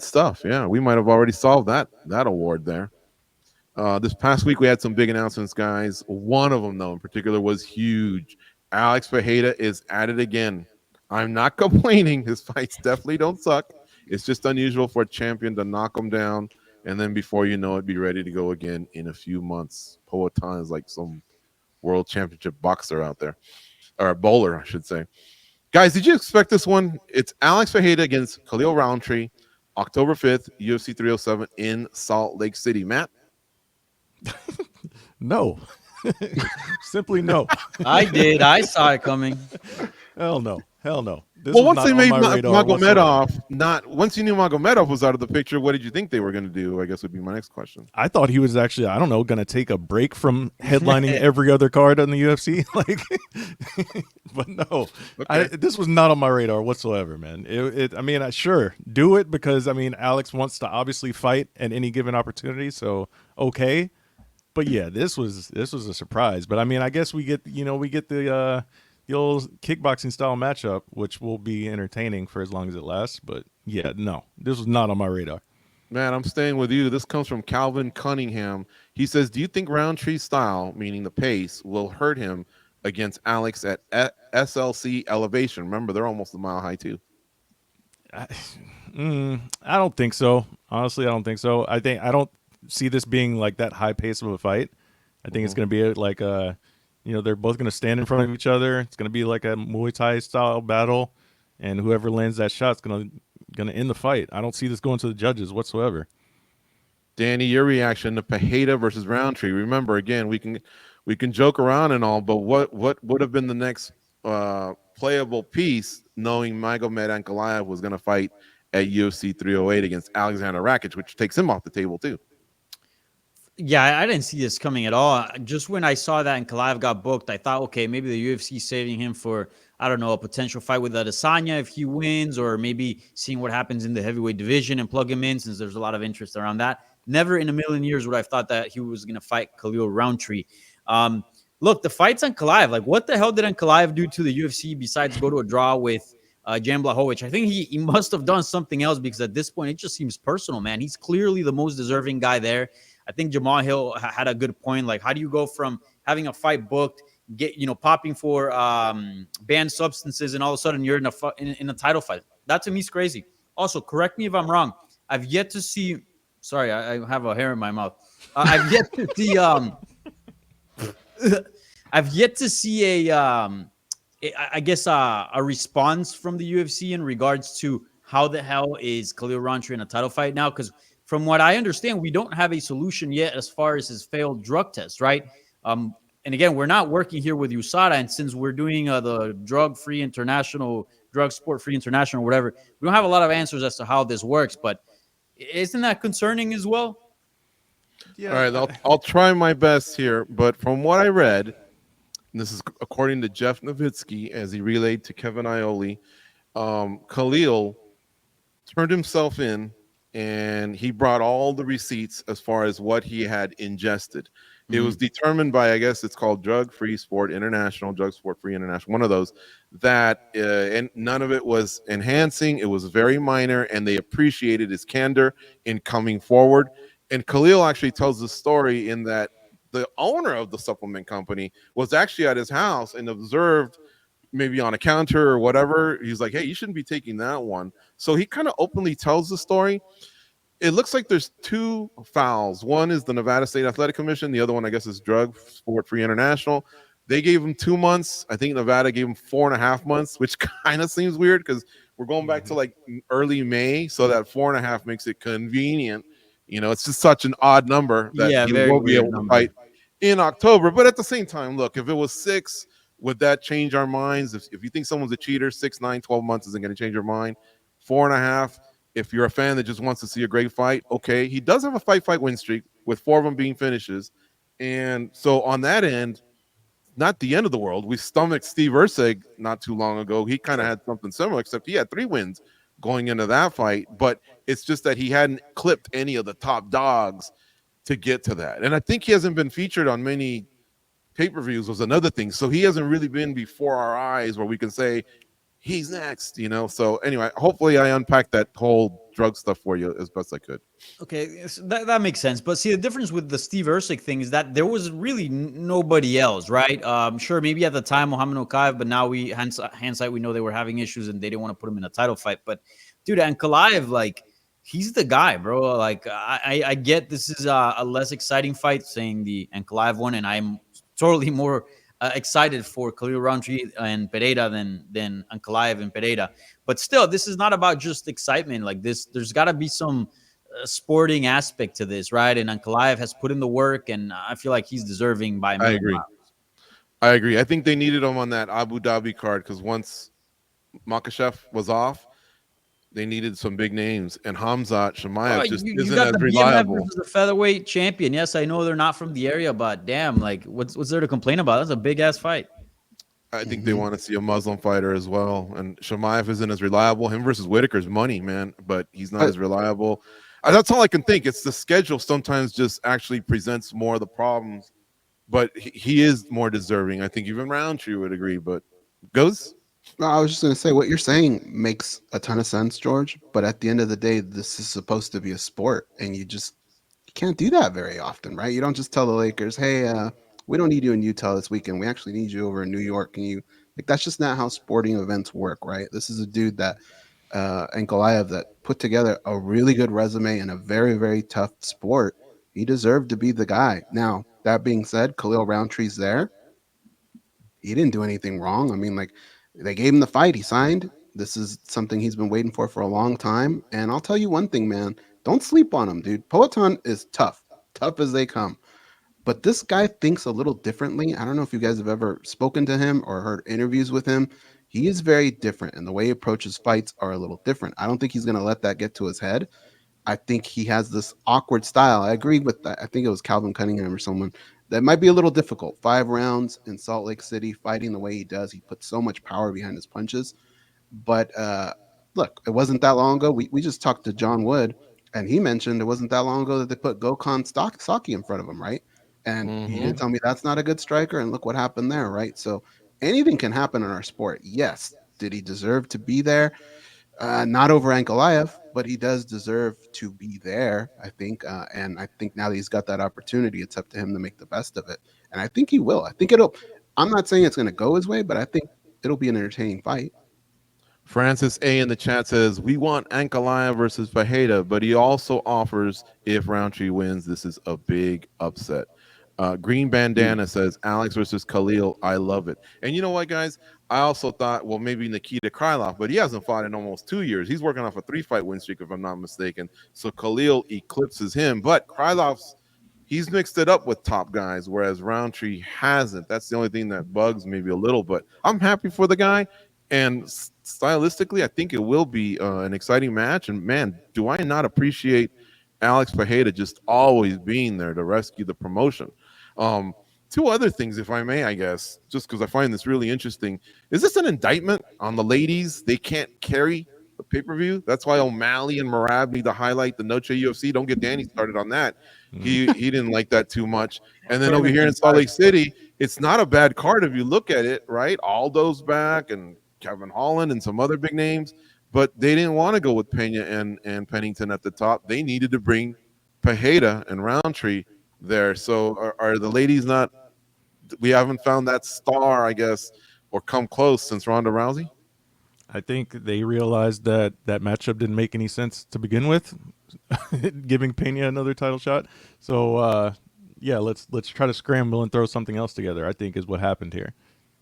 stuff. Yeah, we might have already solved that award there. This past week we had some big announcements, guys. One of them, though, in particular, was huge. Alex Pereira is at it again. I'm not complaining. His fights definitely don't suck. It's just unusual for a champion to knock him down, and then before you know it, be ready to go again in a few months. Powhatan is like some world championship boxer out there, or a bowler, I should say. Guys, did you expect this one? It's Alex Pereira against Khalil Rountree, October 5th, UFC 307 in Salt Lake City. Matt? No. Simply no. I did. I saw it coming. Hell no. Hell no. This Well, was once not they on made my radar whatsoever. Magomedov, once you knew Magomedov was out of the picture, what did you think they were going to do? I guess would be my next question. I thought he was actually, I don't know, going to take a break from headlining every other card on the UFC. But no, Okay. this was not on my radar whatsoever, man. Sure, do it because Alex wants to obviously fight at any given opportunity. So okay, but yeah, this was a surprise. But I guess we get the old kickboxing style matchup, which will be entertaining for as long as it lasts. But yeah, no, this was not on my radar. Man, I'm staying with you. This comes from Calvin Cunningham. He says, do you think Roundtree's style, meaning the pace, will hurt him against Alex at SLC elevation? Remember, they're almost a mile high, too. I don't think so. Honestly, I don't think so. I don't see this being like that high pace of a fight. I think it's going to be like they're both going to stand in front of each other. It's going to be like a Muay Thai style battle, and whoever lands that shot is going to end the fight. I don't see this going to the judges whatsoever. Danny, your reaction to Pereira versus Roundtree. Remember, again, we can joke around and all, but what would have been the next playable piece, knowing Magomed Ankalaev was going to fight at UFC 308 against Alexander Rakic, which takes him off the table too. Yeah, I didn't see this coming at all. Just when I saw that and Kalaev got booked, I thought, okay, maybe the UFC saving him for, I don't know, a potential fight with Adesanya if he wins, or maybe seeing what happens in the heavyweight division and plug him in, since there's a lot of interest around that. Never in a million years would I have thought that he was going to fight Khalil Rountree. Look, the fights on Kalaev, like what the hell did Ankalaev do to the UFC besides go to a draw with Jan Blachowicz? I think he must have done something else, because at this point, it just seems personal, man. He's clearly the most deserving guy there. I think Jamal Hill had a good point. Like, how do you go from having a fight booked, popping for banned substances, and all of a sudden you're in a title fight? That to me is crazy. Also, correct me if I'm wrong. I've yet to see. Sorry, I have a hair in my mouth. I've yet to see. I've yet to see a response from the UFC in regards to how the hell is Khalil Rountree in a title fight now, because from what I understand, we don't have a solution yet as far as his failed drug test, right? And again, we're not working here with USADA, and since we're doing the drug sport free international, whatever, we don't have a lot of answers as to how this works. But isn't that concerning as well? Yeah. All right, I'll try my best here, but from what I read, and this is according to Jeff Nowitzki as he relayed to Kevin Iole, Khalil turned himself in, and he brought all the receipts as far as what he had ingested. It was determined by, I guess it's called Drug Sport Free International, one of those, that and none of it was enhancing. It was very minor, and they appreciated his candor in coming forward. And Khalil actually tells the story in that the owner of the supplement company was actually at his house and observed, maybe on a counter or whatever. He's like, hey, you shouldn't be taking that one. So he kind of openly tells the story. It looks like there's two fouls. One is the Nevada State Athletic Commission. The other one, I guess, is Drug Sport Free International. They gave him 2 months. I think Nevada gave him 4.5 months, which kind of seems weird because we're going back to like early May. So that 4.5 makes it convenient. It's just such an odd number that he won't be able to fight in October. But at the same time, look, if it was 6, would that change our minds? If you think someone's a cheater, 6, 9, 12 months isn't going to change your mind. 4.5. If you're a fan that just wants to see a great fight, okay. He does have a fight win streak with 4 of them being finishes. And so on that end, not the end of the world. We stomached Steve Erceg not too long ago. He kind of had something similar, except he had 3 wins going into that fight. But it's just that he hadn't clipped any of the top dogs to get to that. And I think he hasn't been featured on many pay-per-views was another thing. So he hasn't really been before our eyes where we can say, he's next, you know. So anyway, hopefully I unpacked that whole drug stuff for you as best I could. Okay, that makes sense. But see, the difference with the Steve Ercik thing is that there was really nobody else, right? Sure, maybe at the time Muhammad Okaev, but now hindsight we know they were having issues and they didn't want to put him in a title fight. But dude, and Ankalaev, like he's the guy, bro. Like I get this is a less exciting fight, saying the Ankalaev one, and I'm totally more excited for Khalil Rountree and Pereira than Ankalaev and Pereira. But still, this is not about just excitement. Like this, there's got to be some sporting aspect to this, right? And Ankalaev has put in the work, and I feel like he's deserving by a I million agree. miles. I agree. I think they needed him on that Abu Dhabi card because once Makhachev was off, they needed some big names, and Hamzat Oh, Shemaev just you isn't got as the BMF reliable. versus the featherweight champion. Yes, I know they're not from the area, but damn, like what's there to complain about? That's a big ass fight. I think they Hmm. want to see a Muslim fighter as well, and Shemaev isn't as reliable. Him versus Whitaker's money, man, but he's not But as reliable. That's all I can think. It's the schedule sometimes just actually presents more of the problems, but he is more deserving. I think even Roundtree would agree. But goes. no, I was just going to say what you're saying makes a ton of sense, George. But at the end of the day, this is supposed to be a sport, and you can't do that very often, right? You don't just tell the Lakers, "Hey, we don't need you in Utah this weekend. We actually need you over in New York." And you like that's just not how sporting events work, right? This is a dude that Ankalaev that put together a really good resume in a very very tough sport. He deserved to be the guy. Now that being said, Khalil Rountree's there. He didn't do anything wrong. I mean, like they gave him the fight. He signed. This is something he's been waiting for a long time. And I'll tell you one thing, man. Don't sleep on him, dude. Poatan is tough, tough as they come. But this guy thinks a little differently. I don't know if you guys have ever spoken to him or heard interviews with him. He is very different, and the way he approaches fights are a little different. I don't think he's going to let that get to his head. I think he has this awkward style. I agree with that. I think it was Calvin Cunningham or someone that might be a little difficult. 5 rounds in Salt Lake City, fighting the way he does. He puts so much power behind his punches. But look, it wasn't that long ago. We just talked to John Wood, and he mentioned it wasn't that long ago that they put Saki in front of him, right? And you Hmm. didn't tell me that's not a good striker. And look what happened there, right? So anything can happen in our sport. Yes. Did he deserve to be there? Not over Ankalaev, but he does deserve to be there, I think. And I think now that he's got that opportunity, it's up to him to make the best of it. And I think he will. I think it'll. I'm not saying it's going to go his way, but I think it'll be an entertaining fight. Francis A in the chat says we want Ankalaev versus Fajeda, but he also offers if Roundtree wins, this is a big upset. Green Mm. Bandana says Alex versus Khalil. I love it. And you know what, guys? I also thought, well, maybe Nikita Krylov, but he hasn't fought in almost 2 years. He's working off a 3-fight win streak, if I'm not mistaken. So Khalil eclipses him, but Krylov's he's mixed it up with top guys, whereas Roundtree hasn't. That's the only thing that bugs maybe a little, but I'm happy for the guy. And stylistically, I think it will be an exciting match. And man, do I not appreciate Alex Pereira just always being there to rescue the promotion. Um, Two other things, if I may, I guess, just because I find this really interesting. Is this an indictment on the ladies? They can't carry the pay-per-view. That's why O'Malley and Marab need to highlight the Noche UFC. Don't get Danny started on that. Mm. He didn't like that too much. And then over here in Tournament Salt fight. Lake City, it's not a bad card if you look at it, right? Aldo's back and Kevin Holland and some other big names, but they didn't want to go with Pena and Pennington at the top. They needed to bring Pereira and Roundtree there. So are the ladies not? We haven't found that star, I guess, or come close since Ronda Rousey. I think they realized that that matchup didn't make any sense to begin with, giving Pena another title shot. So yeah, let's try to scramble and throw something else together. I think is what happened here.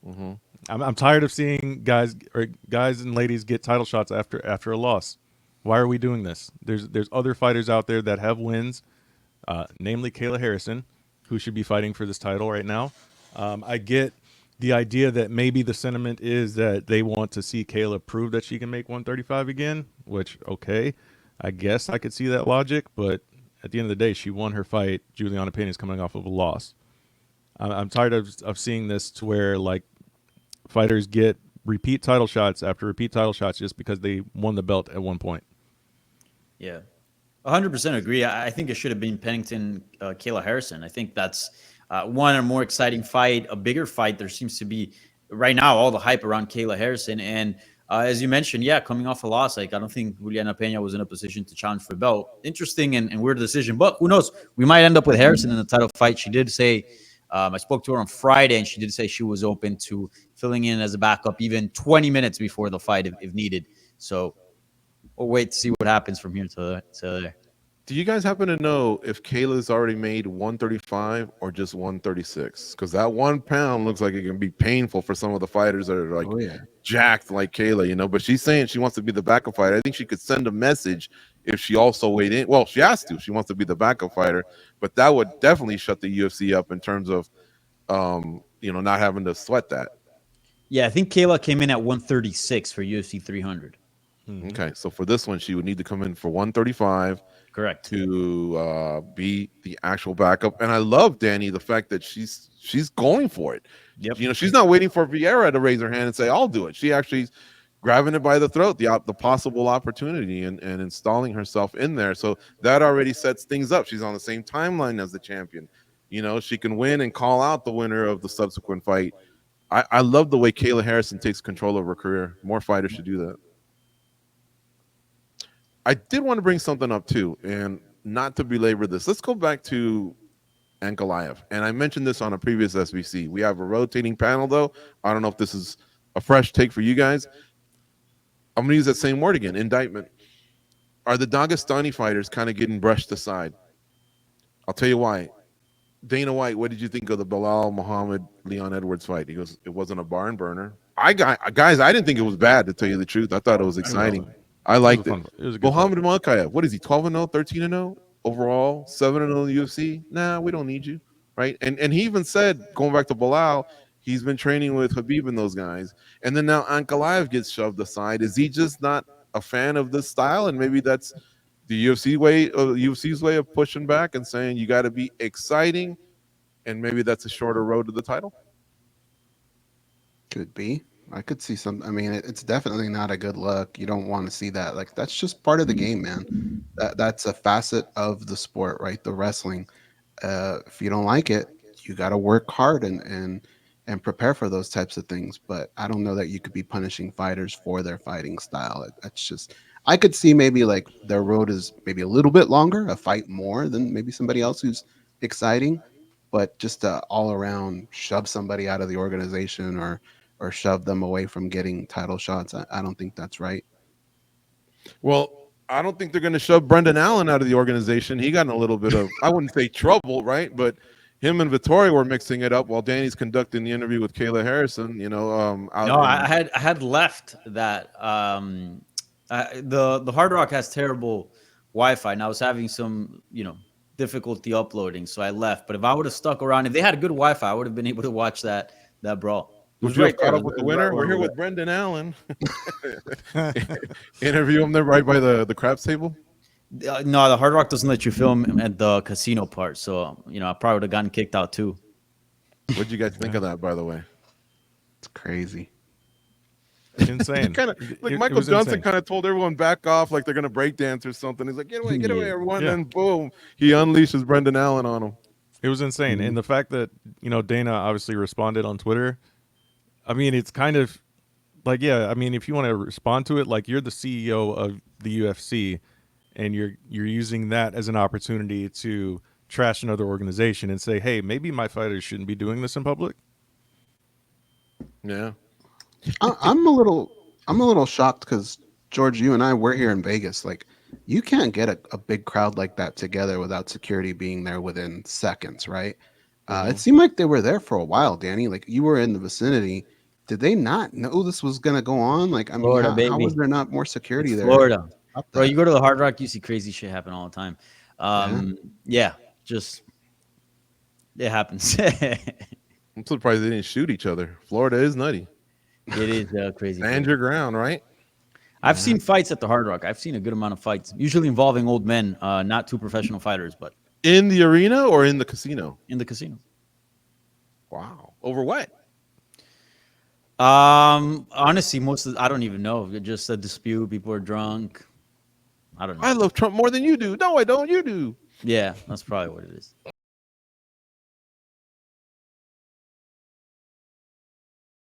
Mm-hmm. I'm tired of seeing guys and ladies get title shots after a loss. Why are we doing this? There's other fighters out there that have wins, namely Kayla Harrison, who should be fighting for this title right now. I get the idea that maybe the sentiment is that they want to see Kayla prove that she can make 135 again, which, okay, I guess I could see that logic, but at the end of the day, she won her fight. Julianna Peña is coming off of a loss. I'm tired of seeing this to where, like, fighters get repeat title shots after repeat title shots just because they won the belt at one point. Yeah, 100% agree. I think it should have been Pennington, Kayla Harrison. I think that's a more exciting fight, a bigger fight. There seems to be right now all the hype around Kayla Harrison, and As you mentioned, yeah, coming off a loss, like I don't think Julianna Peña was in a position to challenge for the belt. Interesting and weird decision, but who knows? We might end up with Harrison in the title fight. She did say, I spoke to her on Friday, and she did say she was open to filling in as a backup even 20 minutes before the fight if needed. So we'll wait to see what happens from here to there. Do you guys happen to know if Kayla's already made 135 or just 136? Because that 1 pound looks like it can be painful for some of the fighters that are like jacked like Kayla, you know. But she's saying she wants to be the backup fighter. I think she could send a message if she also weighed in. Well, she has to. She wants to be the backup fighter, but that would definitely shut the UFC up in terms of, not having to sweat that. Yeah, I think Kayla came in at 136 for UFC 300. Okay, so for this one, she would need to come in for 135. Correct. To be the actual backup. And I love Danny, the fact that she's going for it. Yep. You know, she's not waiting for Vieira to raise her hand and say, I'll do it. She actually grabbing it by the throat, the possible opportunity and installing herself in there. So that already sets things up. She's on the same timeline as the champion. You know, she can win and call out the winner of the subsequent fight. I love the way Kayla Harrison takes control of her career. More fighters should do that. I did want to bring something up too, and not to belabor this. Let's go back to Ankalaev. And I mentioned this on a previous SBC. We have a rotating panel, though. I don't know if this is a fresh take for you guys. I'm going to use that same word again, indictment. Are the Dagestani fighters kind of getting brushed aside? I'll tell you why. Dana White, what did you think of the Bilal Muhammad Leon Edwards fight? He goes, it wasn't a barn burner. Guys, I didn't think it was bad, to tell you the truth. I thought it was exciting. I liked it. It was a good Mohamed Mokaev, what is he, 12-0, 13-0 overall, 7-0 in the UFC? Nah, we don't need you, right? And he even said, going back to Bilal, he's been training with Khabib and those guys. And then now Ankalaev gets shoved aside. Is he just not a fan of this style? And maybe that's the UFC's way of pushing back and saying you got to be exciting, and maybe that's a shorter road to the title? Could be. I could see some. I mean, it's definitely not a good look. You don't want to see that. Like, that's just part of the game, man. That's a facet of the sport, right? The wrestling. If you don't like it, you got to work hard and prepare for those types of things. But I don't know that you could be punishing fighters for their fighting style. That's just. I could see maybe like their road is maybe a little bit longer, a fight more than maybe somebody else who's exciting, but just to all around shove somebody out of the organization or shove them away from getting title shots. I don't think that's right. Well, I don't think they're going to shove Brendan Allen out of the organization. He got in a little bit of, I wouldn't say trouble, right? But him and Vittori were mixing it up while Danny's conducting the interview with Kayla Harrison. I had left that. The Hard Rock has terrible Wi-Fi, and I was having some, difficulty uploading, so I left. But if I would have stuck around, if they had good Wi-Fi, I would have been able to watch that brawl. Would you have caught up with the winner? We're here with Brendan Allen. Interview him there right by the craps table. No, the Hard Rock doesn't let you film at the casino part, so I probably would have gotten kicked out too. What did you guys think of that, by the way? It's crazy. Insane. Michael Johnson kind of told everyone back off, like they're gonna break dance or something. He's like, get away, everyone. Yeah. And boom, he unleashes Brendan Allen on him. It was insane. And the fact that Dana obviously responded on Twitter, I mean, it's kind of like, yeah, I mean, if you want to respond to it, like, you're the CEO of the UFC and you're using that as an opportunity to trash another organization and say, hey, maybe my fighters shouldn't be doing this in public. Yeah. I'm a little shocked because, George, you and I, we're here in Vegas. Like, you can't get a big crowd like that together without security being there within seconds, right? It seemed like they were there for a while, Danny. Like, you were in the vicinity. Did they not know this was going to go on? Like, I mean, Florida, how was there not more security there? Florida. Bro, you go to the Hard Rock, you see crazy shit happen all the time. Just it happens. I'm surprised they didn't shoot each other. Florida is nutty. It is crazy. Stand your ground, right? I've seen fights at the Hard Rock. I've seen a good amount of fights, usually involving old men, not two professional fighters, but in the arena or in the casino? In the casino. Wow. Over what? Honestly, I don't even know. Just a dispute. People are drunk. I don't know. I love Trump more than you do. No, I don't. You do. Yeah, that's probably what it is.